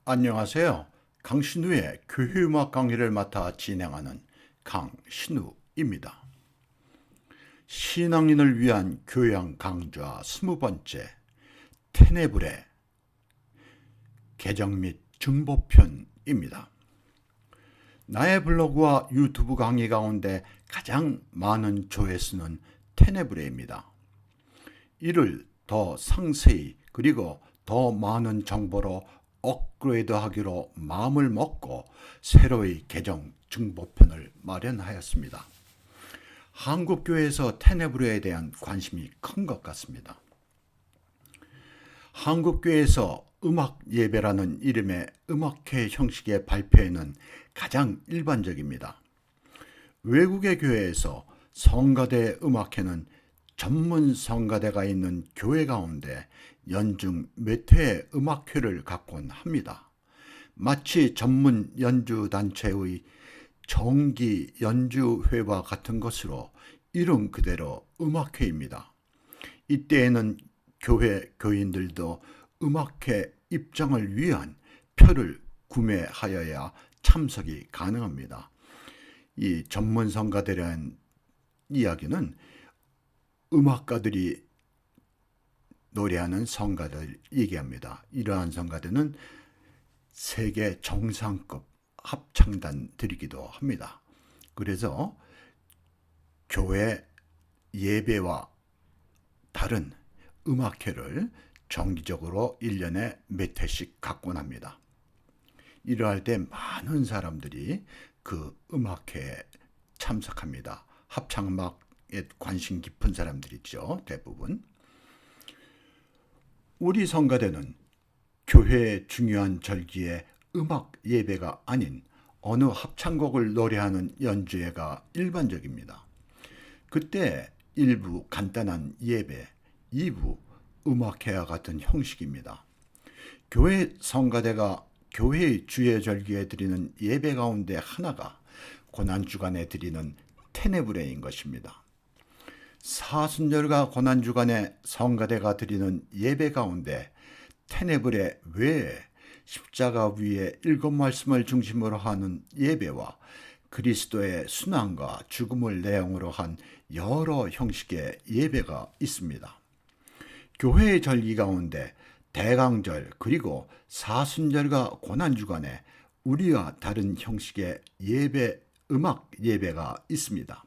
안녕하세요. 강신우의 교회음악 강의를 맡아 진행하는 강신우입니다. 신앙인을 위한 교양 강좌 20번째 테네브레 개정 및 증보편입니다. 나의 블로그와 유튜브 강의 가운데 가장 많은 조회수는 테네브레입니다. 이를 더 상세히 그리고 더 많은 정보로 업그레이드하기로 마음을 먹고 새로이 개정 증보편을 마련하였습니다. 한국교회에서 테네브레에 대한 관심이 큰 것 같습니다. 한국교회에서 음악 예배라는 이름의 음악회 형식의 발표회는 가장 일반적입니다. 외국의 교회에서 성가대 음악회는 전문 성가대가 있는 교회 가운데 연중 몇 회의 음악회를 갖곤 합니다. 마치 전문 연주단체의 정기 연주회와 같은 것으로 이름 그대로 음악회입니다. 이때에는 교회 교인들도 음악회 입장을 위한 표를 구매하여야 참석이 가능합니다. 이 전문 성가대라는 이야기는 음악가들이 노래하는 성가대를 얘기합니다. 이러한 성가대는 세계 정상급 합창단들이기도 합니다. 그래서 교회 예배와 다른 음악회를 정기적으로 1년에 몇 회씩 갖곤 합니다. 이러할 때 많은 사람들이 그 음악회에 참석합니다. 합창음악에 관심 깊은 사람들이죠, 대부분. 우리 성가대는 교회의 중요한 절기에 음악 예배가 아닌 어느 합창곡을 노래하는 연주회가 일반적입니다. 그때 일부 간단한 예배, 2부 음악회와 같은 형식입니다. 교회 성가대가 교회의 주의 절기에 드리는 예배 가운데 하나가 고난주간에 드리는 테네브레인 것입니다. 사순절과 고난주간에 성가대가 드리는 예배 가운데 테네브레 외에 십자가 위에 7말씀을 중심으로 하는 예배와 그리스도의 순환과 죽음을 내용으로 한 여러 형식의 예배가 있습니다. 교회의 절기 가운데 대강절 그리고 사순절과 고난주간에 우리와 다른 형식의 예배, 음악 예배가 있습니다.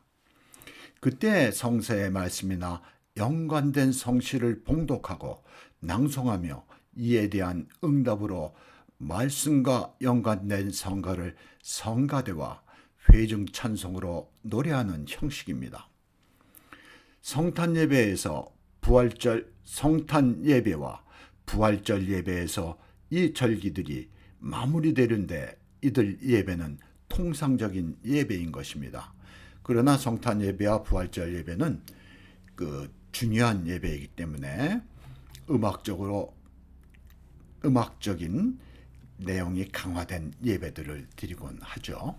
그때 성서의 말씀이나 연관된 성시를 봉독하고 낭송하며 이에 대한 응답으로 말씀과 연관된 성가를 성가대와 회중 찬송으로 노래하는 형식입니다. 성탄 예배에서 성탄 예배와 부활절 예배에서 이 절기들이 마무리되는데 이들 예배는 통상적인 예배인 것입니다. 그러나 성탄 예배와 부활절 예배는 중요한 예배이기 때문에 음악적인 내용이 강화된 예배들을 드리곤 하죠.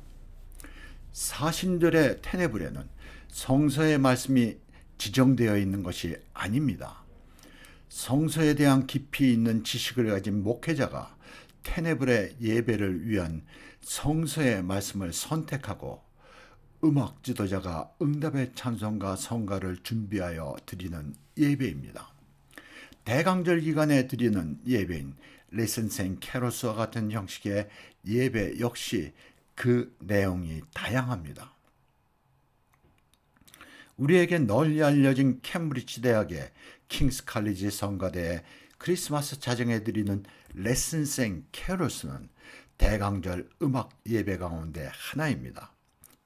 사신절의 테네브레는 성서의 말씀이 지정되어 있는 것이 아닙니다. 성서에 대한 깊이 있는 지식을 가진 목회자가 테네브레 예배를 위한 성서의 말씀을 선택하고 음악 지도자가 응답의 찬송과 성가를 준비하여 드리는 예배입니다. 대강절 기간에 드리는 예배인 리슨생 캐로스와 같은 형식의 예배 역시 그 내용이 다양합니다. 우리에게 널리 알려진 캠브리지 대학의 킹스 칼리지 성가대의 크리스마스 자정에 드리는 레슨생 캐로스는 대강절 음악 예배 가운데 하나입니다.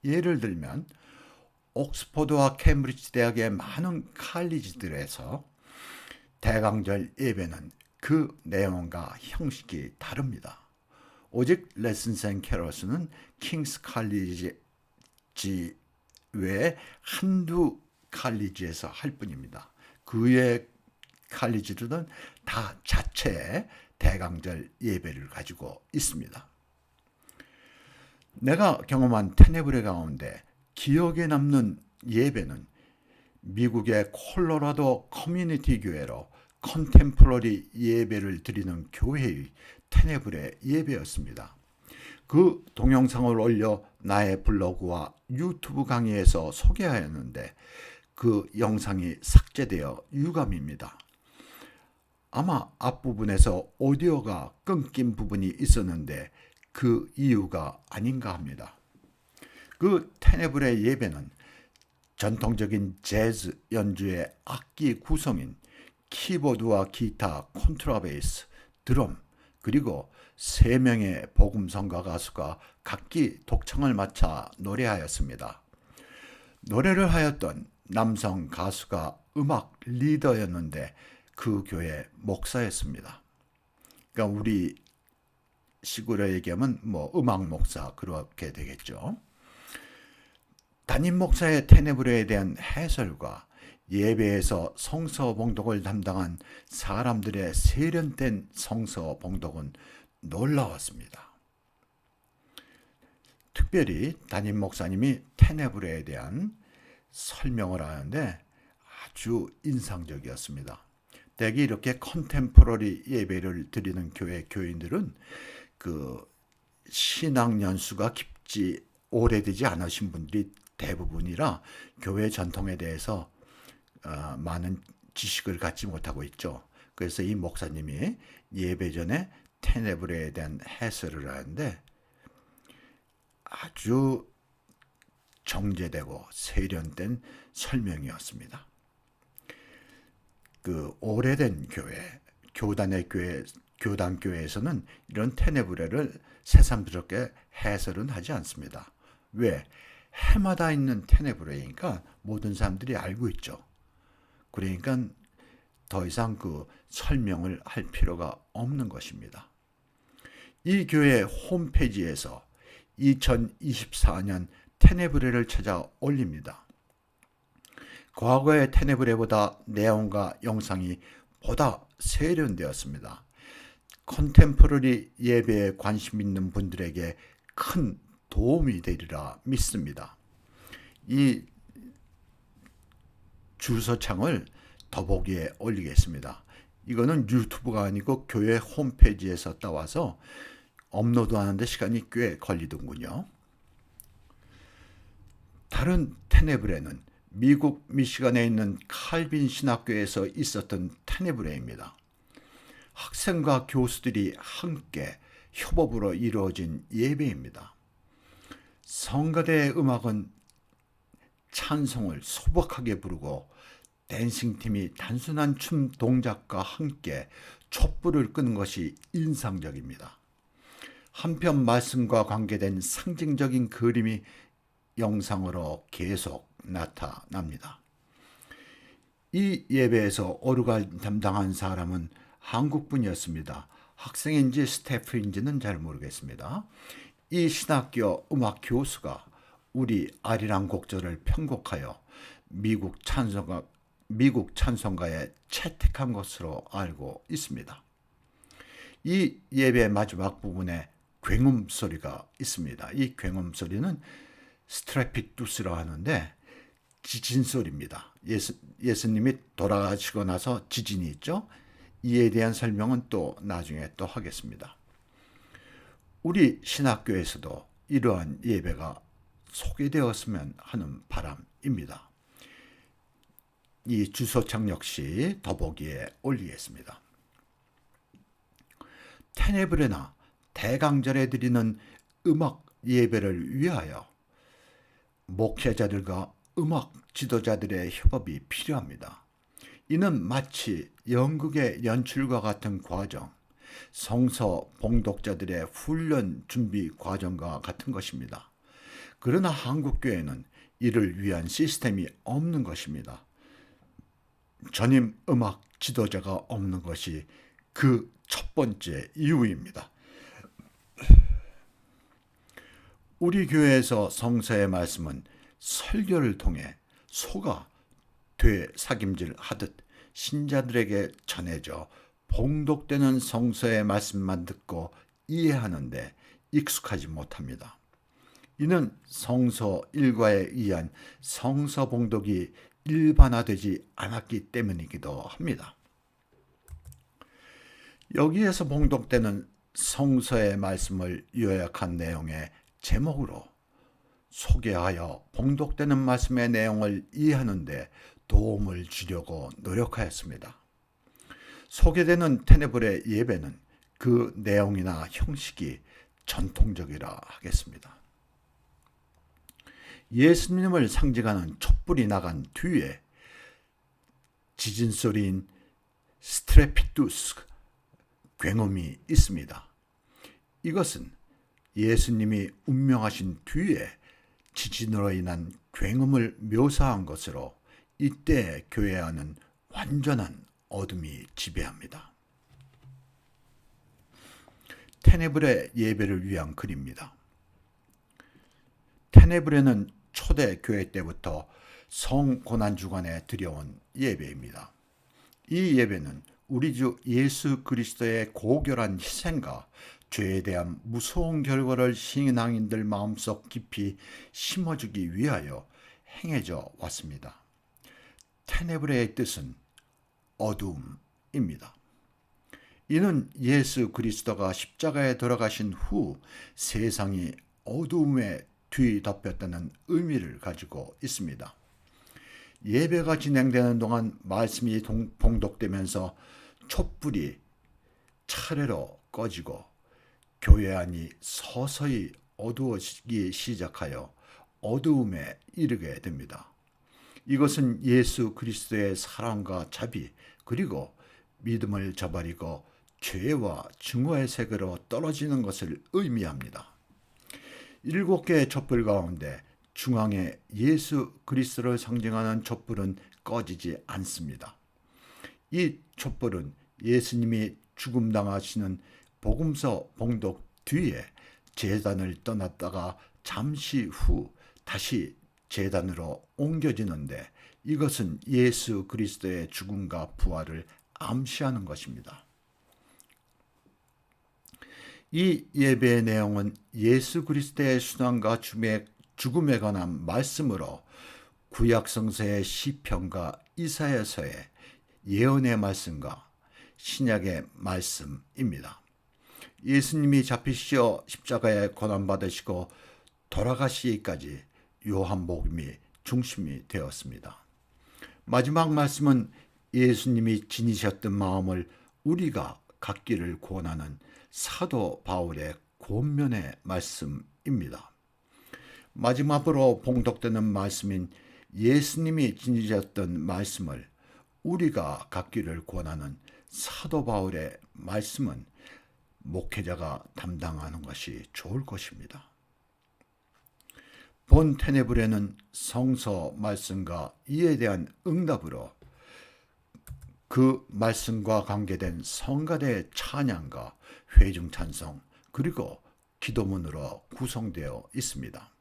예를 들면 옥스퍼드와 캠브리지 대학의 많은 칼리지들에서 대강절 예배는 그 내용과 형식이 다릅니다. 오직 레슨생 캐로스는 킹스 칼리지 외에 한두 칼리지에서 할 뿐입니다. 그 외의 칼리지들은 다 자체의 대강절 예배를 가지고 있습니다. 내가 경험한 테네브레 가운데 기억에 남는 예배는 미국의 콜로라도 커뮤니티 교회로 컨템플러리 예배를 드리는 교회의 테네브레 예배였습니다. 그 동영상을 올려 나의 블로그와 유튜브 강의에서 소개하였는데 그 영상이 삭제되어 유감입니다. 아마 앞부분에서 오디오가 끊긴 부분이 있었는데 그 이유가 아닌가 합니다. 그 테네브레 예배는 전통적인 재즈 연주의 악기 구성인 키보드와 기타, 콘트라베이스, 드럼, 그리고 3명의 복음성가 가수가 각기 독창을 맡아 노래하였습니다. 노래를 하였던 남성 가수가 음악 리더였는데 그 교회 목사였습니다. 그러니까 우리 시골에 얘기하면 음악 목사 그렇게 되겠죠. 담임 목사의 테네브레에 대한 해설과 예배에서 성서 봉독을 담당한 사람들의 세련된 성서 봉독은 놀라웠습니다. 특별히 담임 목사님이 테네브레에 대한 설명을 하는데 아주 인상적이었습니다. 대개 이렇게 컨템포러리 예배를 드리는 교회 교인들은 그 신앙 연수가 깊지 오래되지 않으신 분들이 대부분이라 교회 전통에 대해서 많은 지식을 갖지 못하고 있죠. 그래서 이 목사님이 예배 전에 테네브레에 대한 해설을 하는데 아주 정제되고 세련된 설명이었습니다. 그 오래된 교회, 교단 교회에서는 이런 테네브레를 새삼스럽게 해설은 하지 않습니다. 왜? 해마다 있는 테네브레니까 모든 사람들이 알고 있죠. 그러니까 더 이상 그 설명을 할 필요가 없는 것입니다. 이 교회 홈페이지에서 2024년 테네브레를 찾아 올립니다. 과거의 테네브레보다 내용과 영상이 보다 세련되었습니다. 컨템포러리 예배에 관심 있는 분들에게 큰 도움이 되리라 믿습니다. 이 주소창을 더보기에 올리겠습니다. 이거는 유튜브가 아니고 교회 홈페이지에서 따와서 업로드하는데 시간이 꽤 걸리더군요. 다른 테네브레는 미국 미시간에 있는 칼빈 신학교에서 있었던 테네브레입니다. 학생과 교수들이 함께 협업으로 이루어진 예배입니다. 성가대의 음악은 찬송을 소박하게 부르고 댄싱팀이 단순한 춤 동작과 함께 촛불을 끄는 것이 인상적입니다. 한편 말씀과 관계된 상징적인 그림이 영상으로 계속 나타납니다. 이 예배에서 오르갈 담당한 사람은 한국분이었습니다. 학생인지 스태프인지는 잘 모르겠습니다. 이 신학교 음악 교수가 우리 아리랑 곡절을 편곡하여 미국 찬송가에 채택한 것으로 알고 있습니다. 이 예배 마지막 부분에 굉음 소리가 있습니다. 이 굉음 소리는 스트레피투스라고 하는데 지진 소리입니다. 예수님이 돌아가시고 나서 지진이 있죠. 이에 대한 설명은 또 나중에 또 하겠습니다. 우리 신학교에서도 이러한 예배가 소개되었으면 하는 바람입니다. 이 주소창 역시 더보기에 올리겠습니다. 테네브레나 대강절에 드리는 음악 예배를 위하여 목회자들과 음악 지도자들의 협업이 필요합니다. 이는 마치 연극의 연출과 같은 과정, 성서 봉독자들의 훈련 준비 과정과 같은 것입니다. 그러나 한국교회는 이를 위한 시스템이 없는 것입니다. 전임 음악 지도자가 없는 것이 그 첫 번째 이유입니다. 우리 교회에서 성서의 말씀은 설교를 통해 소가 되삭임질 하듯 신자들에게 전해져 봉독되는 성서의 말씀만 듣고 이해하는데 익숙하지 못합니다. 이는 성서 일과에 의한 성서 봉독이 일반화되지 않았기 때문이기도 합니다. 여기에서 봉독되는 성서의 말씀을 요약한 내용의 제목으로 소개하여 봉독되는 말씀의 내용을 이해하는 데 도움을 주려고 노력하였습니다. 소개되는 테네블의 예배는 그 내용이나 형식이 전통적이라 하겠습니다. 예수님을 상징하는 촛불이 나간 뒤에 지진 소리인 스트레피투스 굉음이 있습니다. 이것은 예수님이 운명하신 뒤에 지진으로 인한 굉음을 묘사한 것으로 이때 교회 안은 완전한 어둠이 지배합니다. 테네블의 예배를 위한 글입니다. 테네블에는 초대 교회 때부터 성고난주간에 드려온 예배입니다. 이 예배는 우리 주 예수 그리스도의 고결한 희생과 죄에 대한 무서운 결과를 신앙인들 마음속 깊이 심어주기 위하여 행해져 왔습니다. 테네브레의 뜻은 어두움입니다. 이는 예수 그리스도가 십자가에 돌아가신 후 세상이 어두움에 뒤덮였다는 의미를 가지고 있습니다. 예배가 진행되는 동안 말씀이 봉독되면서 촛불이 차례로 꺼지고 교회 안이 서서히 어두워지기 시작하여 어두움에 이르게 됩니다. 이것은 예수 그리스도의 사랑과 자비 그리고 믿음을 저버리고 죄와 증오의 세계로 떨어지는 것을 의미합니다. 7개의 촛불 가운데 중앙에 예수 그리스도를 상징하는 촛불은 꺼지지 않습니다. 이 촛불은 예수님이 죽음당하시는 복음서 봉독 뒤에 제단을 떠났다가 잠시 후 다시 제단으로 옮겨지는데 이것은 예수 그리스도의 죽음과 부활을 암시하는 것입니다. 이 예배의 내용은 예수 그리스도의 순환과 죽음에 관한 말씀으로 구약 성서의 시편과 이사야서의 예언의 말씀과 신약의 말씀입니다. 예수님이 잡히시어 십자가에 고난받으시고 돌아가시기까지 요한복음이 중심이 되었습니다. 마지막 말씀은 예수님이 지니셨던 마음을 우리가 갖기를 권하는 사도 바울의 권면의 말씀입니다. 마지막으로 봉독되는 말씀인 예수님이 지니셨던 말씀을 우리가 갖기를 권하는 사도 바울의 말씀은 목회자가 담당하는 것이 좋을 것입니다. 본 테네블에는 성서 말씀과 이에 대한 응답으로 그 말씀과 관계된 성가대의 찬양과 회중 찬송 그리고 기도문으로 구성되어 있습니다.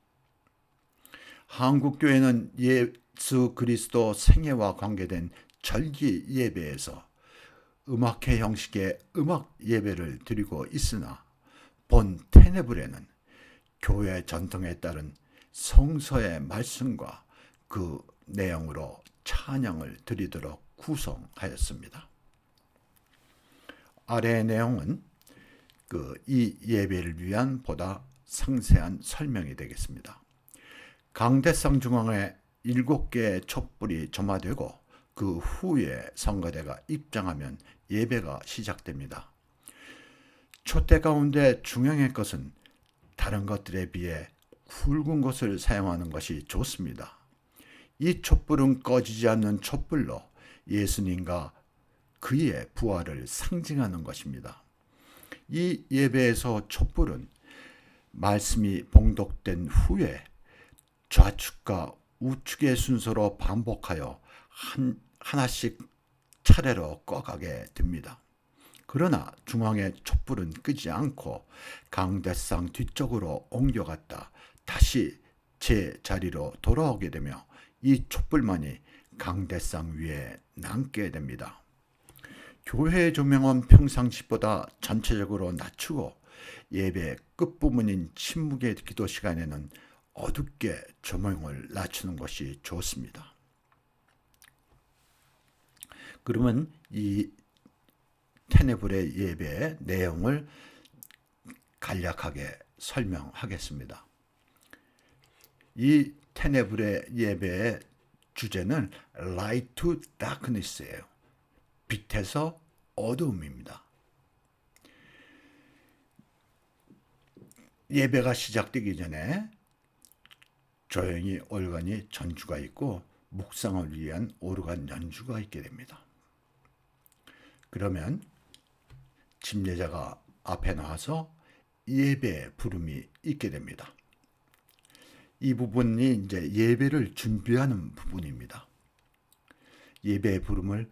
한국교회는 예수 그리스도 생애와 관계된 절기 예배에서 음악회 형식의 음악 예배를 드리고 있으나 본 테네블에는 교회 전통에 따른 성서의 말씀과 그 내용으로 찬양을 드리도록 구성하였습니다. 아래의 내용은 이 예배를 위한 보다 상세한 설명이 되겠습니다. 강대상 중앙에 7개의 촛불이 점화되고 그 후에 성가대가 입장하면 예배가 시작됩니다. 촛대 가운데 중앙의 것은 다른 것들에 비해 굵은 것을 사용하는 것이 좋습니다. 이 촛불은 꺼지지 않는 촛불로 예수님과 그의 부활을 상징하는 것입니다. 이 예배에서 촛불은 말씀이 봉독된 후에 좌측과 우측의 순서로 반복하여 하나씩 차례로 꺼가게 됩니다. 그러나 중앙의 촛불은 끄지 않고 강대상 뒤쪽으로 옮겨갔다 다시 제 자리로 돌아오게 되며 이 촛불만이 강대상 위에 남게 됩니다. 교회의 조명은 평상시보다 전체적으로 낮추고 예배 끝부분인 침묵의 기도 시간에는 어둡게 조명을 낮추는 것이 좋습니다. 그러면 이 테네블의 예배의 내용을 간략하게 설명하겠습니다. 이 테네브레 예배의 주제는 Light to Darkness예요. 빛에서 어두움입니다. 예배가 시작되기 전에 조용히 올가니 전주가 있고 묵상을 위한 오르간 연주가 있게 됩니다. 그러면 집례자가 앞에 나와서 예배 부름이 있게 됩니다. 이 부분이 이제 예배를 준비하는 부분입니다. 예배 부름을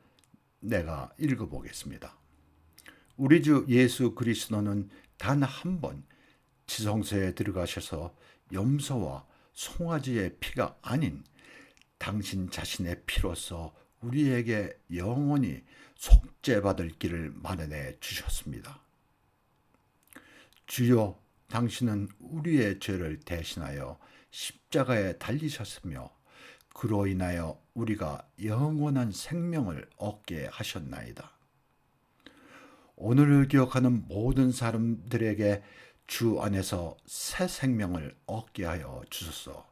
내가 읽어보겠습니다. 우리 주 예수 그리스도는 단 한 번 지성소에 들어가셔서 염소와 송아지의 피가 아닌 당신 자신의 피로서 우리에게 영원히 속죄받을 길을 마련해 주셨습니다. 주여, 당신은 우리의 죄를 대신하여 십자가에 달리셨으며 그로 인하여 우리가 영원한 생명을 얻게 하셨나이다. 오늘을 기억하는 모든 사람들에게 주 안에서 새 생명을 얻게 하여 주소서.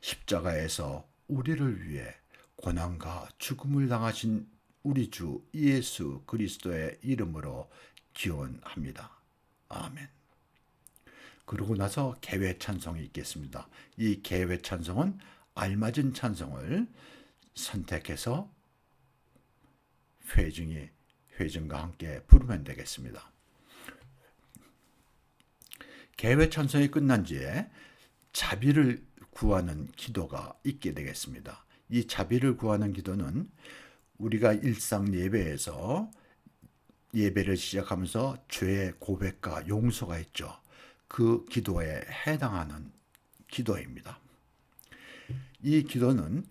십자가에서 우리를 위해 고난과 죽음을 당하신 우리 주 예수 그리스도의 이름으로 기원합니다. 아멘. 그러고 나서 개회 찬송이 있겠습니다. 이 개회 찬송은 알맞은 찬송을 선택해서 회중과 함께 부르면 되겠습니다. 개회 찬송이 끝난 뒤에 자비를 구하는 기도가 있게 되겠습니다. 이 자비를 구하는 기도는 우리가 일상 예배에서 예배를 시작하면서 죄의 고백과 용서가 있죠. 그 기도에 해당하는 기도입니다. 이 기도는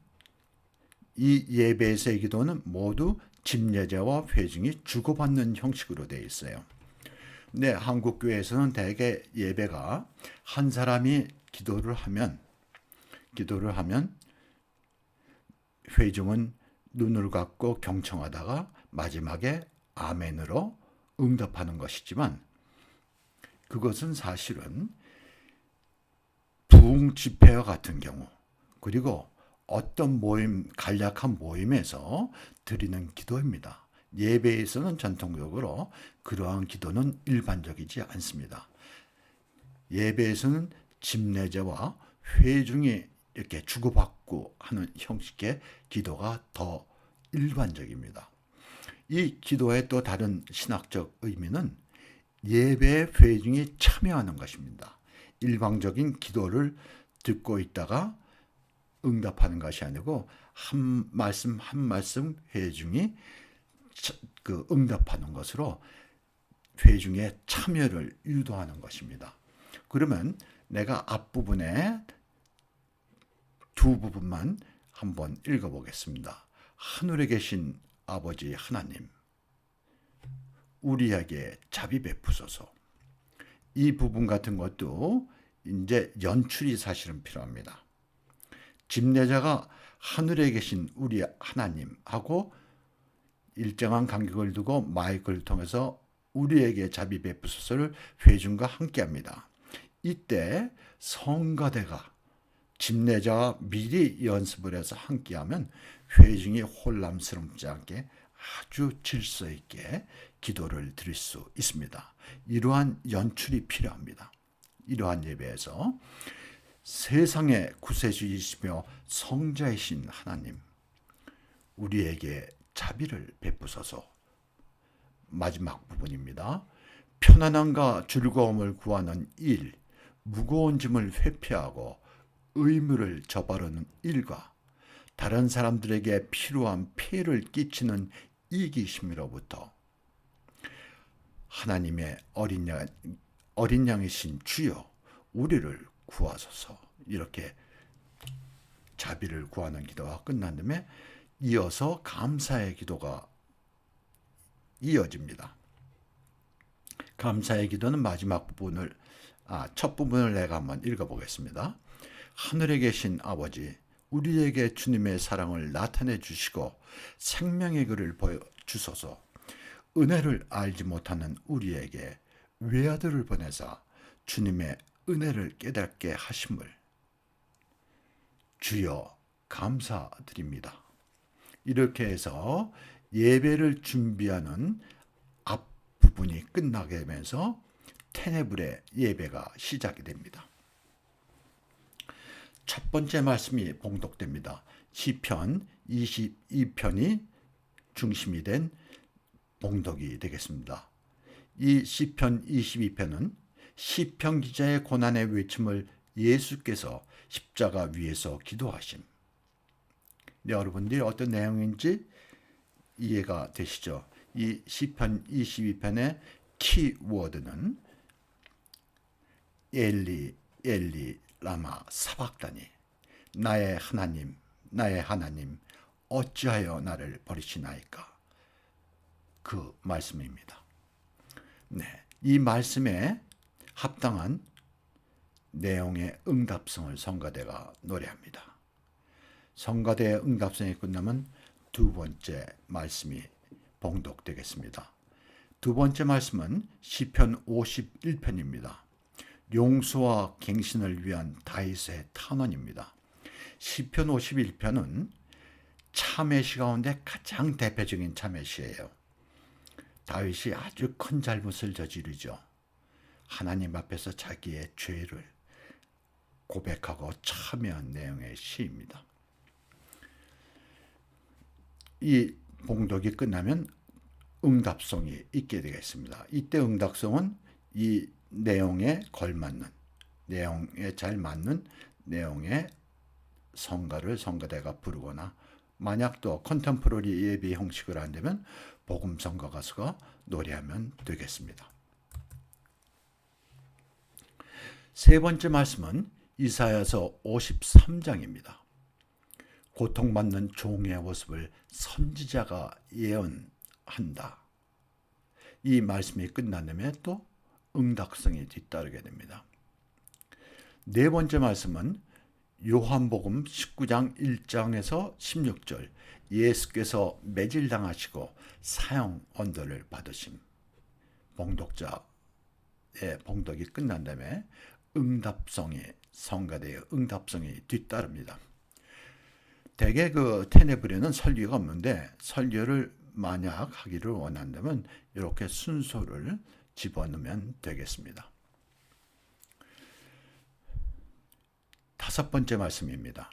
이 예배에서의 기도는 모두 집례자와 회중이 주고받는 형식으로 되어 있어요. 근데 한국 교회에서는 대개 예배가 한 사람이 기도를 하면 회중은 눈을 감고 경청하다가 마지막에 아멘으로 응답하는 것이지만 그것은 사실은 부흥 집회와 같은 경우 그리고 어떤 간략한 모임에서 드리는 기도입니다. 예배에서는 전통적으로 그러한 기도는 일반적이지 않습니다. 예배에서는 집례자와 회중이 이렇게 주고받고 하는 형식의 기도가 더 일반적입니다. 이 기도의 또 다른 신학적 의미는 예배의 회중이 참여하는 것입니다. 일방적인 기도를 듣고 있다가 응답하는 것이 아니고 한 말씀 한 말씀 회중이 응답하는 것으로 회중의 참여를 유도하는 것입니다. 그러면 내가 앞부분에 두 부분만 한번 읽어보겠습니다. 하늘에 계신 아버지 하나님, 우리에게 자비 베푸소서. 이 부분 같은 것도 이제 연출이 사실은 필요합니다. 집례자가 하늘에 계신 우리 하나님하고 일정한 간격을 두고 마이크를 통해서 우리에게 자비 베푸소서를 회중과 함께합니다. 이때 성가대가 집례자와 미리 연습을 해서 함께하면 회중이 혼란스럽지 않게 아주 질서 있게 기도를 드릴 수 있습니다. 이러한 연출이 필요합니다. 이러한 예배에서 세상의 구세주이시며 성자이신 하나님, 우리에게 자비를 베푸소서. 마지막 부분입니다. 편안함과 즐거움을 구하는 일, 무거운 짐을 회피하고 의무를 저바르는 일과 다른 사람들에게 필요한 피해를 끼치는 이기심으로부터 하나님의 어린 양이신 주여 우리를 구하소서. 이렇게 자비를 구하는 기도가 끝난 다음에 이어서 감사의 기도가 이어집니다. 감사의 기도는 마지막 부분을 첫 부분을 내가 한번 읽어보겠습니다. 하늘에 계신 아버지, 우리에게 주님의 사랑을 나타내 주시고 생명의 글을 보여주소서. 은혜를 알지 못하는 우리에게 외아들을 보내사 주님의 은혜를 깨닫게 하심을 주여 감사드립니다. 이렇게 해서 예배를 준비하는 앞부분이 끝나게 되면서 테네불의 예배가 시작이 됩니다. 첫 번째 말씀이 봉독됩니다. 시편 22편이 중심이 된 봉독이 되겠습니다. 이 시편 22편은 시편 기자의 고난의 외침을 예수께서 십자가 위에서 기도하심. 여러분들이 어떤 내용인지 이해가 되시죠? 이 시편 22편의 키워드는 엘리 엘리 라마 사박다니, 나의 하나님 어찌하여 나를 버리시나이까, 그 말씀입니다. 네, 이 말씀에 합당한 내용의 응답성을 성가대가 노래합니다. 성가대의 응답성이 끝나면 두 번째 말씀이 봉독되겠습니다. 두 번째 말씀은 시편 51편입니다. 용서와 갱신을 위한 다윗의 탄원입니다. 시편 51편은 참회시 가운데 가장 대표적인 참회시예요. 다윗이 아주 큰 잘못을 저지르죠. 하나님 앞에서 자기의 죄를 고백하고 참회한 내용의 시입니다. 이 봉독이 끝나면 응답성이 있게 되겠습니다. 이때 응답성은 이 내용에 걸맞는, 내용에 잘 맞는 내용의 성가를 성가대가 부르거나, 만약 또 컨템포러리 예배 형식을 한다면 복음 성가 가수가 노래하면 되겠습니다. 세 번째 말씀은 이사야서 53장입니다. 고통받는 종의 모습을 선지자가 예언한다. 이 말씀이 끝난 다음에 또 응답성이 뒤따르게 됩니다. 네 번째 말씀은 요한복음 19장 1장에서 16절, 예수께서 매질당하시고 사형 언도를 받으심. 봉독자의 봉독이 끝난 다음에 응답성이, 성가대의 응답성이 뒤따릅니다. 대개 그 테네브레는 설교가 없는데, 설교를 만약 하기를 원한다면 이렇게 순서를 집어넣으면 되겠습니다. 다섯 번째 말씀입니다.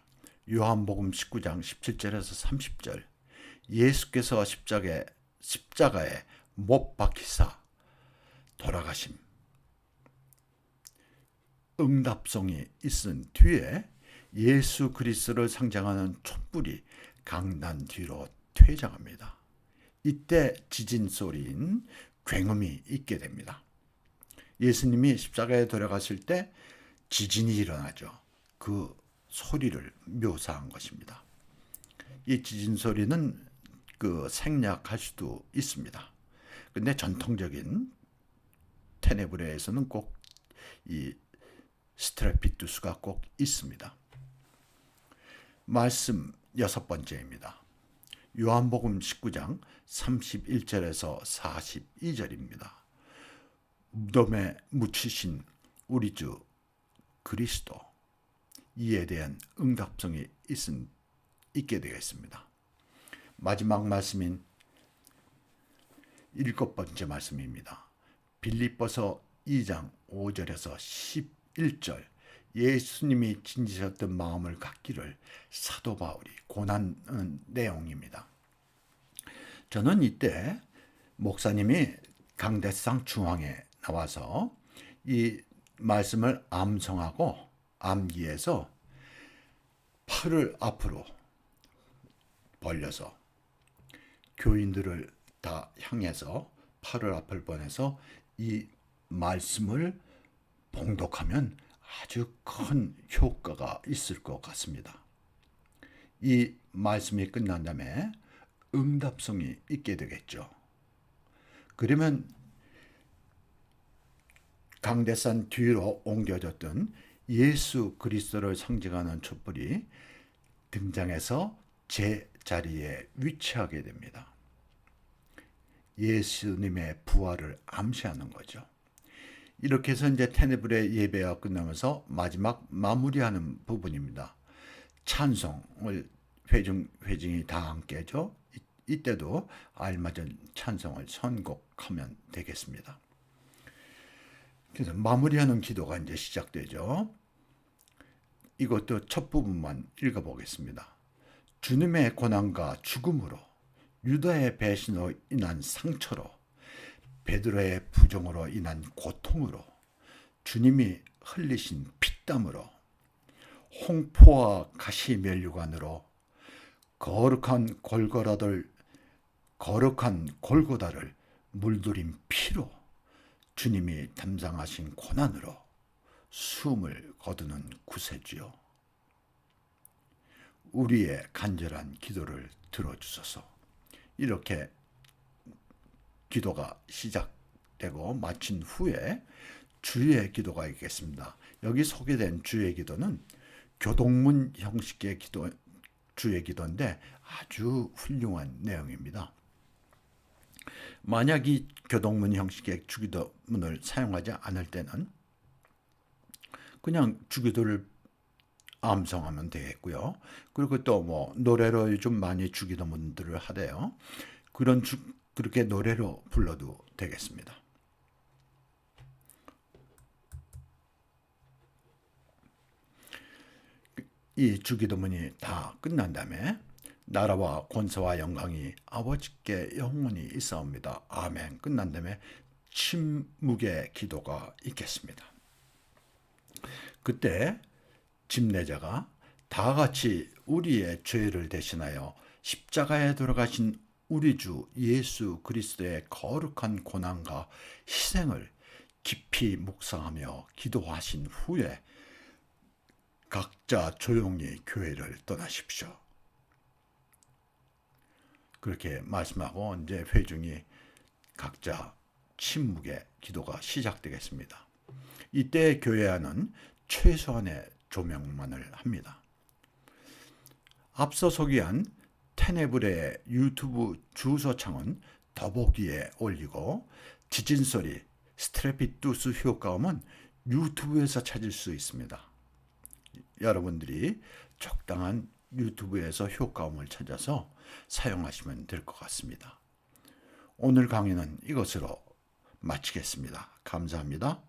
요한복음 19장 17절에서 30절, 예수께서 십자가에 못 박히사 돌아가심. 응답성이 있은 뒤에 예수 그리스도를 상징하는 촛불이 강단 뒤로 퇴장합니다. 이때 지진 소리인 굉음이 있게 됩니다. 예수님이 십자가에 돌아가실 때 지진이 일어나죠. 그 소리를 묘사한 것입니다. 이 지진 소리는 그 생략할 수도 있습니다. 근데 전통적인 테네브레에서는 꼭 이 스트레피투스가 꼭 있습니다. 말씀 여섯 번째입니다. 요한복음 19장 31절에서 42절입니다. 무덤에 묻히신 우리 주 그리스도, 이에 대한 응답성이 있게 되겠습니다. 마지막 말씀인 일곱 번째 말씀입니다. 빌립보서 2장 5절에서 11절, 예수님이 진지셨던 마음을 갖기를 사도 바울이 권하는 내용입니다. 저는 이때 목사님이 강대상 중앙에 나와서 이 말씀을 암송하고 암기해서 팔을 앞으로 벌려서 교인들을 다 향해서 팔을 앞을 번해서 이 말씀을 봉독하면 아주 큰 효과가 있을 것 같습니다. 이 말씀이 끝난 다음에 응답성이 있게 되겠죠. 그러면 강대산 뒤로 옮겨졌던 예수 그리스도를 상징하는 촛불이 등장해서 제 자리에 위치하게 됩니다. 예수님의 부활을 암시하는 거죠. 이렇게 해서 이제 테네브레 예배가 끝나면서 마지막 마무리하는 부분입니다. 찬송을 회중이 다 함께죠. 이때도 알맞은 찬송을 선곡하면 되겠습니다. 그래서 마무리하는 기도가 이제 시작되죠. 이것도 첫 부분만 읽어보겠습니다. 주님의 고난과 죽음으로, 유다의 배신으로 인한 상처로, 베드로의 부정으로 인한 고통으로, 주님이 흘리신 피땀으로, 홍포와 가시면류관으로 거룩한 골고다를 물들인 피로 주님이 담당하신 고난으로 숨을 거두는 구세주여, 우리의 간절한 기도를 들어주소서. 이렇게 기도가 시작되고 마친 후에 주의 기도가 있겠습니다. 여기 소개된 주의 기도는 교동문 형식의 주의 기도인데 아주 훌륭한 내용입니다. 만약 이 교동문 형식의 주기도문을 사용하지 않을 때는 그냥 주기도를 암송하면 되겠고요. 그리고 또 뭐 노래로 요즘 많이 주기도문들을 하대요. 그렇게 노래로 불러도 되겠습니다. 이 주기도문이 다 끝난 다음에 나라와 권세와 영광이 아버지께 영원히 있사옵니다. 아멘. 끝난 다음에 침묵의 기도가 있겠습니다. 그때 집례자가 다 같이 우리의 죄를 대신하여 십자가에 돌아가신 우리 주 예수 그리스도의 거룩한 고난과 희생을 깊이 묵상하며 기도하신 후에 각자 조용히 교회를 떠나십시오. 그렇게 말씀하고 이제 회중이 각자 침묵의 기도가 시작되겠습니다. 이때 교회 안은 최소한의 조명만을 합니다. 앞서 소개한 테네브레의 유튜브 주소창은 더보기에 올리고 지진소리, 스트레피투스 효과음은 유튜브에서 찾을 수 있습니다. 여러분들이 적당한 유튜브에서 효과음을 찾아서 사용하시면 될 것 같습니다. 오늘 강의는 이것으로 마치겠습니다. 감사합니다.